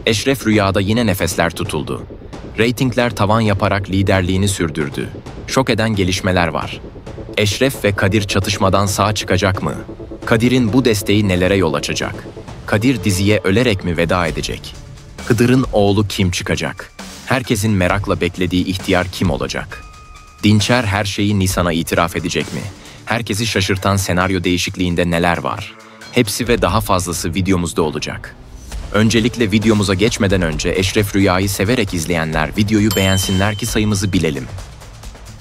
Eşref rüyada yine nefesler tutuldu. Reytingler tavan yaparak liderliğini sürdürdü. Şok eden gelişmeler var. Eşref ve Kadir çatışmadan sağ çıkacak mı? Kadir'in bu desteği nelere yol açacak? Kadir diziye ölerek mi veda edecek? Hıdır'ın oğlu kim çıkacak? Herkesin merakla beklediği ihtiyar kim olacak? Dinçer her şeyi Nisan'a itiraf edecek mi? Herkesi şaşırtan senaryo değişikliğinde neler var? Hepsi ve daha fazlası videomuzda olacak. Öncelikle videomuza geçmeden önce Eşref Rüya'yı severek izleyenler videoyu beğensinler ki sayımızı bilelim.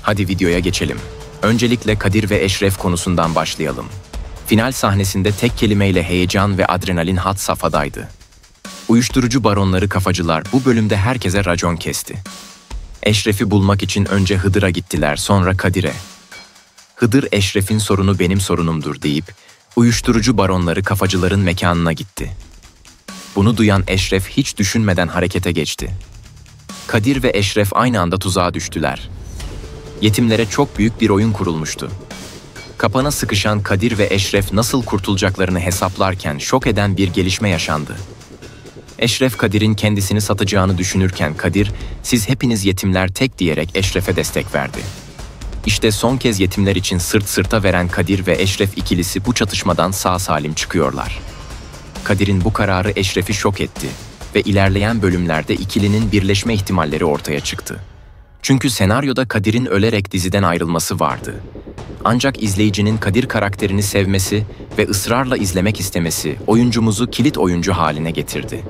Hadi videoya geçelim. Öncelikle Kadir ve Eşref konusundan başlayalım. Final sahnesinde tek kelimeyle heyecan ve adrenalin had safhadaydı. Uyuşturucu baronları kafacılar bu bölümde herkese racon kesti. Eşref'i bulmak için önce Hıdır'a gittiler, sonra Kadir'e. Hıdır Eşref'in sorunu benim sorunumdur deyip uyuşturucu baronları kafacıların mekanına gitti. Bunu duyan Eşref hiç düşünmeden harekete geçti. Kadir ve Eşref aynı anda tuzağa düştüler. Yetimlere çok büyük bir oyun kurulmuştu. Kapana sıkışan Kadir ve Eşref nasıl kurtulacaklarını hesaplarken şok eden bir gelişme yaşandı. Eşref Kadir'in kendisini satacağını düşünürken Kadir, "Siz hepiniz yetimler tek" diyerek Eşref'e destek verdi. İşte son kez yetimler için sırt sırta veren Kadir ve Eşref ikilisi bu çatışmadan sağ salim çıkıyorlar. Kadir'in bu kararı Eşref'i şok etti ve ilerleyen bölümlerde ikilinin birleşme ihtimalleri ortaya çıktı. Çünkü senaryoda Kadir'in ölerek diziden ayrılması vardı. Ancak izleyicinin Kadir karakterini sevmesi ve ısrarla izlemek istemesi oyuncumuzu kilit oyuncu haline getirdi.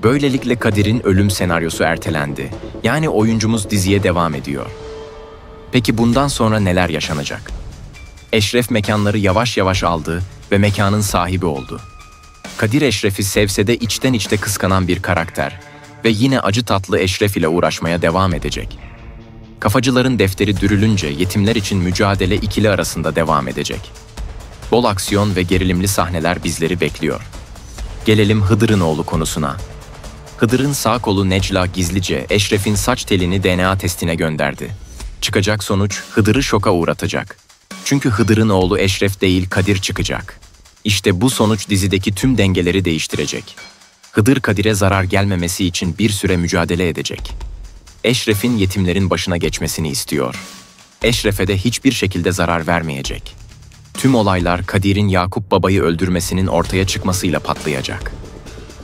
Böylelikle Kadir'in ölüm senaryosu ertelendi. Yani oyuncumuz diziye devam ediyor. Peki bundan sonra neler yaşanacak? Eşref mekanları yavaş yavaş aldı ve mekanın sahibi oldu. Kadir Eşref'i sevse de içten içte kıskanan bir karakter ve yine acı tatlı Eşref ile uğraşmaya devam edecek. Kafacıların defteri dürülünce yetimler için mücadele ikili arasında devam edecek. Bol aksiyon ve gerilimli sahneler bizleri bekliyor. Gelelim Hıdır'ın oğlu konusuna. Hıdır'ın sağ kolu Necla gizlice Eşref'in saç telini DNA testine gönderdi. Çıkacak sonuç Hıdır'ı şoka uğratacak. Çünkü Hıdır'ın oğlu Eşref değil Kadir çıkacak. İşte bu sonuç dizideki tüm dengeleri değiştirecek. Hıdır Kadir'e zarar gelmemesi için bir süre mücadele edecek. Eşref'in yetimlerin başına geçmesini istiyor. Eşref'e de hiçbir şekilde zarar vermeyecek. Tüm olaylar Kadir'in Yakup babayı öldürmesinin ortaya çıkmasıyla patlayacak.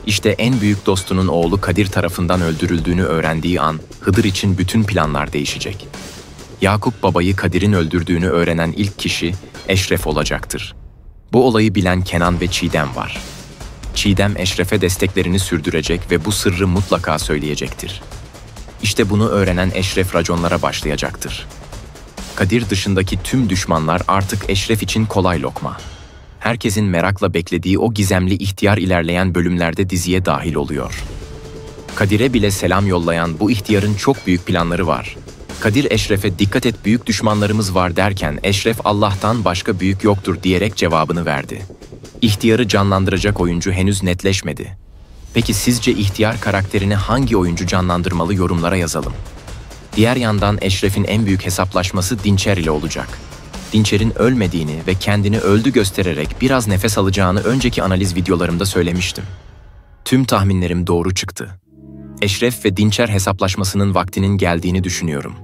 İşte en büyük dostunun oğlu Kadir tarafından öldürüldüğünü öğrendiği an Hıdır için bütün planlar değişecek. Yakup babayı Kadir'in öldürdüğünü öğrenen ilk kişi Eşref olacaktır. Bu olayı bilen Kenan ve Çiğdem var. Çiğdem Eşref'e desteklerini sürdürecek ve bu sırrı mutlaka söyleyecektir. İşte bunu öğrenen Eşref raconlara başlayacaktır. Kadir dışındaki tüm düşmanlar artık Eşref için kolay lokma. Herkesin merakla beklediği o gizemli ihtiyar ilerleyen bölümlerde diziye dahil oluyor. Kadir'e bile selam yollayan bu ihtiyarın çok büyük planları var. Kadir Eşref'e "Dikkat et, büyük düşmanlarımız var" derken Eşref "Allah'tan başka büyük yoktur" diyerek cevabını verdi. İhtiyarı canlandıracak oyuncu henüz netleşmedi. Peki sizce ihtiyar karakterini hangi oyuncu canlandırmalı, yorumlara yazalım. Diğer yandan Eşref'in en büyük hesaplaşması Dinçer ile olacak. Dinçer'in ölmediğini ve kendini öldü göstererek biraz nefes alacağını önceki analiz videolarımda söylemiştim. Tüm tahminlerim doğru çıktı. Eşref ve Dinçer hesaplaşmasının vaktinin geldiğini düşünüyorum.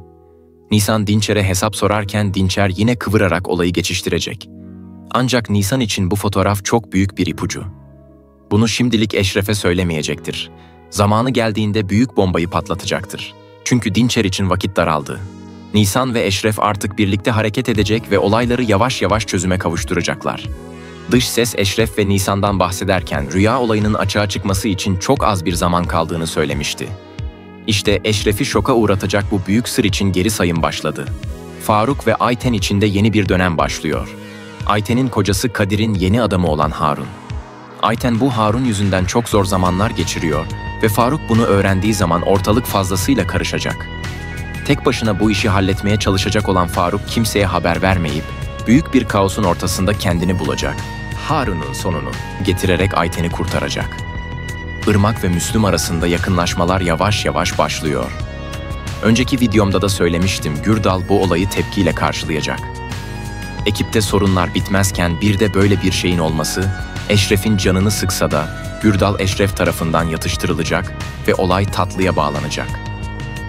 Nisan Dinçer'e hesap sorarken Dinçer yine kıvırarak olayı geçiştirecek. Ancak Nisan için bu fotoğraf çok büyük bir ipucu. Bunu şimdilik Eşref'e söylemeyecektir. Zamanı geldiğinde büyük bombayı patlatacaktır. Çünkü Dinçer için vakit daraldı. Nisan ve Eşref artık birlikte hareket edecek ve olayları yavaş yavaş çözüme kavuşturacaklar. Dış ses Eşref ve Nisan'dan bahsederken rüya olayının açığa çıkması için çok az bir zaman kaldığını söylemişti. İşte Eşref'i şoka uğratacak bu büyük sır için geri sayım başladı. Faruk ve Ayten için de yeni bir dönem başlıyor. Ayten'in kocası Kadir'in yeni adamı olan Harun. Ayten bu Harun yüzünden çok zor zamanlar geçiriyor ve Faruk bunu öğrendiği zaman ortalık fazlasıyla karışacak. Tek başına bu işi halletmeye çalışacak olan Faruk kimseye haber vermeyip büyük bir kaosun ortasında kendini bulacak. Harun'un sonunu getirerek Ayten'i kurtaracak. Irmak ve Müslüm arasında yakınlaşmalar yavaş yavaş başlıyor. Önceki videomda da söylemiştim, Gürdal bu olayı tepkiyle karşılayacak. Ekipte sorunlar bitmezken bir de böyle bir şeyin olması, Eşref'in canını sıksa da Gürdal Eşref tarafından yatıştırılacak ve olay tatlıya bağlanacak.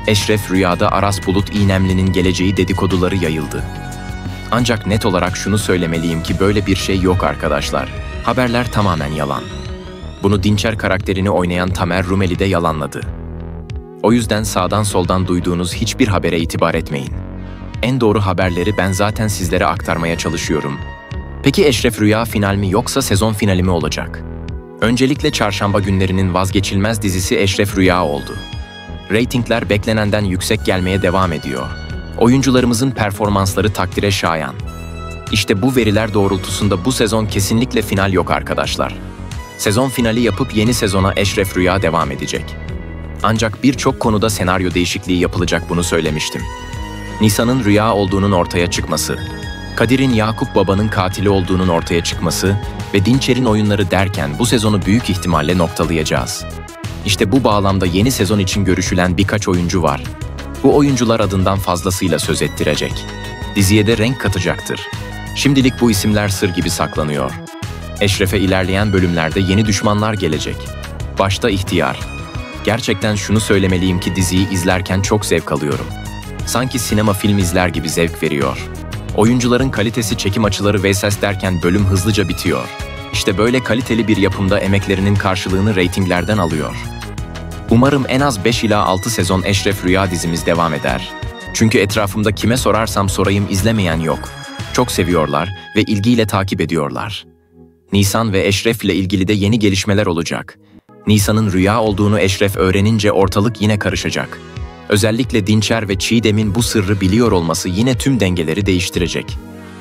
Eşref rüyada Aras Bulut İynemli'nin geleceği dedikoduları yayıldı. Ancak net olarak şunu söylemeliyim ki böyle bir şey yok arkadaşlar. Haberler tamamen yalan. Bunu Dinçer karakterini oynayan Tamer Rumeli de yalanladı. O yüzden sağdan soldan duyduğunuz hiçbir habere itibar etmeyin. En doğru haberleri ben zaten sizlere aktarmaya çalışıyorum. Peki Eşref rüya final mi yoksa sezon finali mi olacak? Öncelikle çarşamba günlerinin vazgeçilmez dizisi Eşref Rüya oldu. Reytingler beklenenden yüksek gelmeye devam ediyor. Oyuncularımızın performansları takdire şayan. İşte bu veriler doğrultusunda bu sezon kesinlikle final yok arkadaşlar. Sezon finali yapıp yeni sezona Eşref Rüya devam edecek. Ancak birçok konuda senaryo değişikliği yapılacak, bunu söylemiştim. Nisan'ın rüya olduğunun ortaya çıkması, Kadir'in Yakup Baba'nın katili olduğunun ortaya çıkması ve Dinçer'in oyunları derken bu sezonu büyük ihtimalle noktalayacağız. İşte bu bağlamda yeni sezon için görüşülen birkaç oyuncu var. Bu oyuncular adından fazlasıyla söz ettirecek. Diziye de renk katacaktır. Şimdilik bu isimler sır gibi saklanıyor. Eşref'e ilerleyen bölümlerde yeni düşmanlar gelecek. Başta İhtiyar. Gerçekten şunu söylemeliyim ki diziyi izlerken çok zevk alıyorum. Sanki sinema film izler gibi zevk veriyor. Oyuncuların kalitesi, çekim açıları ve ses derken bölüm hızlıca bitiyor. İşte böyle kaliteli bir yapımda emeklerinin karşılığını reytinglerden alıyor. Umarım en az 5 ila 6 sezon Eşref Rüya dizimiz devam eder. Çünkü etrafımda kime sorarsam sorayım izlemeyen yok. Çok seviyorlar ve ilgiyle takip ediyorlar. Nisan ve Eşref ile ilgili de yeni gelişmeler olacak. Nisan'ın rüya olduğunu Eşref öğrenince ortalık yine karışacak. Özellikle Dinçer ve Çiğdem'in bu sırrı biliyor olması yine tüm dengeleri değiştirecek.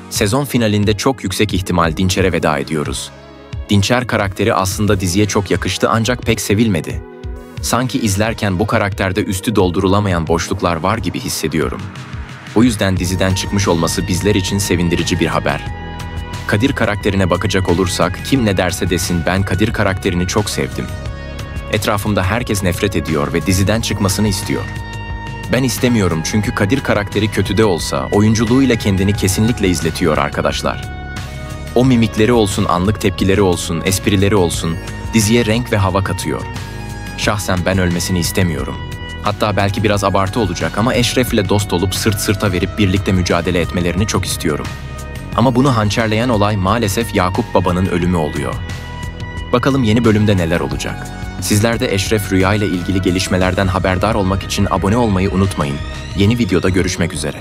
Sezon finalinde çok yüksek ihtimal Dinçer'e veda ediyoruz. Dinçer karakteri aslında diziye çok yakıştı ancak pek sevilmedi. Sanki izlerken bu karakterde üstü doldurulamayan boşluklar var gibi hissediyorum. O yüzden diziden çıkmış olması bizler için sevindirici bir haber. Kadir karakterine bakacak olursak kim ne derse desin ben Kadir karakterini çok sevdim. Etrafımda herkes nefret ediyor ve diziden çıkmasını istiyor. Ben istemiyorum çünkü Kadir karakteri kötü de olsa oyunculuğuyla kendini kesinlikle izletiyor arkadaşlar. O mimikleri olsun, anlık tepkileri olsun, esprileri olsun diziye renk ve hava katıyor. Şahsen ben ölmesini istemiyorum. Hatta belki biraz abartı olacak ama Eşref'le dost olup sırt sırta verip birlikte mücadele etmelerini çok istiyorum. Ama bunu hançerleyen olay maalesef Yakup Baba'nın ölümü oluyor. Bakalım yeni bölümde neler olacak? Sizler de Eşref Rüya ile ilgili gelişmelerden haberdar olmak için abone olmayı unutmayın. Yeni videoda görüşmek üzere.